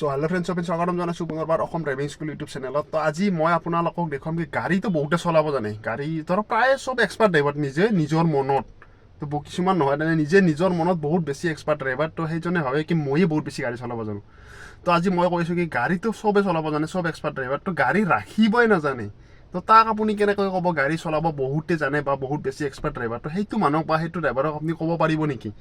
So hello' friends স্বাগতম জনাইছোঁ পুনৰবাৰ অসম ড্ৰাইভিং স্কুল ইউটিউব চেনেলত। তো আজি মই আপোনালোকক দেখুৱাম কি গাড়ীটো বহুতে চলাব জানে, গাড়ী ধৰক প্ৰায় চব এক্সপাৰ্ট ড্ৰাইভাৰ নিজে নিজৰ মনত, তো কিছুমান নহয় তেনে নিজে নিজৰ মনত বহুত বেছি এক্সপাৰ্ট ড্ৰাইভাৰ, তো সেইজনে ভাবে কি ময়ে বহুত বেছি গাড়ী চলাব জানো। তো আজি মই কৈছোঁ কি গাড়ীটো চবে চলাব জানে, চব এক্সপাৰ্ট ড্ৰাইভাৰ, তো গাড়ী ৰাখিবই নাজানে। তো তাক আপুনি কেনেকৈ ক'ব গাড়ী চলাব বহুতে জানে বা বহুত বেছি এক্সপাৰ্ট ড্ৰাইভাৰ, তো সেইটো মানুহক বা সেইটো ড্ৰাইভাৰক আপুনি ক'ব পাৰিব নেকি?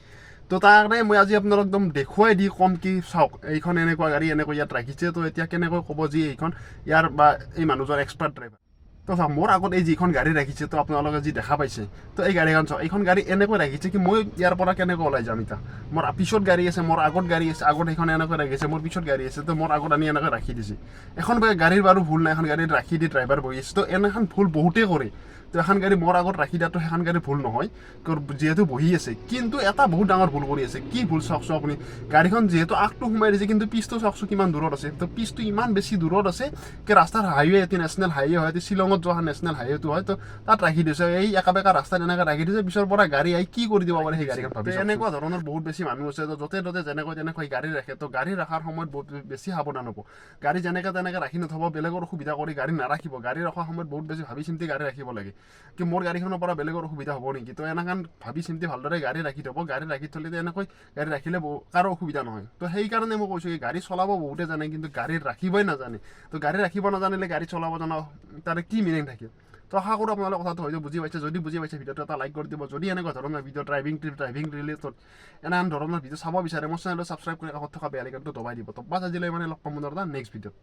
তো তাৰ কাৰণে মই আজি আপোনালোক একদম দেখুৱাই দি ক'ম কি চাওক এইখন এনেকুৱা গাড়ী এনেকৈ ইয়াত ৰাখিছে, তো এতিয়া কেনেকৈ ক'ব যে এইখন ইয়াৰ বা এই মানুহজন এক্সপাৰ্ট ড্ৰাইভাৰ। তো চাওক মোৰ আগত এই যিখন গাড়ী ৰাখিছে, তো আপোনালোকে যি দেখা পাইছে, তো এই গাড়ীখন চাওক, এইখন গাড়ী এনেকৈ ৰাখিছে কি মই ইয়াৰ পৰা কেনেকৈ ওলাই যাম এতিয়া। মোৰ পিছত গাড়ী আছে, মোৰ আগত গাড়ী আছে, আগত সেইখন এনেকৈ ৰাখিছে, মোৰ পিছত গাড়ী আছে, তো মোৰ আগত আনি এনেকৈ ৰাখি দিছে। এখন গাড়ীৰ বাৰু ভুল নাই, এখন গাড়ীত ৰাখি দি ড্ৰাইভাৰ বহি আছে, তো এনেখন ভুল বহুতেই কৰে। তো এখন গাড়ী মোৰ আগত ৰাখি দিয়াটো সেইখন গাড়ী ভুল নহয়, যিহেতু বহি আছে। কিন্তু এটা বহুত ডাঙৰ ভুল কৰি আছে। কি ভুল চাওকচোন আপুনি, গাড়ীখন যিহেতু আগটো সোমাই দিছে, কিন্তু পিছটো চাওকচোন কিমান দূৰত আছে। তো পিছটো ইমান বেছি দূৰত আছে কি ৰাস্তাৰ হাইৱে, এটি নেশ্যনেল হাইৱে হয়, শ্বিলঙত যোৱা নেশ্যনেল হাইৱেটো হয়, তো তাত ৰাখি দিছে। এই একা বেকা ৰাস্তাত এনেকৈ ৰাখি দিছে, পিছৰ পৰা গাড়ী আহি কি কৰি দিব পাৰে সেই গাড়ীখন ভাবি। এনেকুৱা ধৰণৰ বহুত বেছি মানুহ আছে, তো য'তে ত'তে যেনেকৈ তেনেকৈ গাড়ী ৰাখে। তো গাড়ী ৰখাৰ সময়ত বহুত বেছি সাৱধান হ'ব। গাড়ী যেনেকৈ তেনেকৈ ৰাখি নথ'ব, বেলেগৰ অসুবিধা কৰি গাড়ী নাৰাখিব। গাড়ী ৰখাৰ সময়ত বহুত বেছি ভাবি চিন্তি গাড়ী ৰাখিব লাগে, কি মোৰ গাড়ীখনৰ পৰা বেলেগৰ অসুবিধা হ'ব নেকি। তো এনেকৈ ভাবি চিন্তি ভালদৰে গাড়ী ৰাখি থ'ব। গাড়ী ৰাখি থ'লে এনেকৈ গাড়ী ৰাখিলে কাৰো অসুবিধা নহয়। তো সেইকাৰণে মই কৈছোঁ কি গাড়ী চলাব বহুতে জানে, কিন্তু গাড়ী ৰাখিবই নাজানে। তো গাড়ী ৰাখিব নাজানিলে গাড়ী চলাব জানা তাৰে কি মিনিং থাকে। তো আশা কৰোঁ আপোনালোকে কথাটো হয়তো বুজি পাইছে। যদি বুজি পাইছে ভিডিঅ'টো এটা লাইক কৰি দিব। যদি এনেকুৱা ধৰণৰ ভিডিঅ' ড্ৰাইভিং ৰিলেটেড এনেকুৱা ধৰণৰ ভিডিঅ' চাব বিচাৰে, মোৰ চেনেলটো ছাবস্ক্ৰাইব কৰি কাষত থকা বেল আইকনটো দবাই দিব। তো বাছ আজিলৈ মানে লগ পাম এটা নেক্সট ভিডিঅ'ত।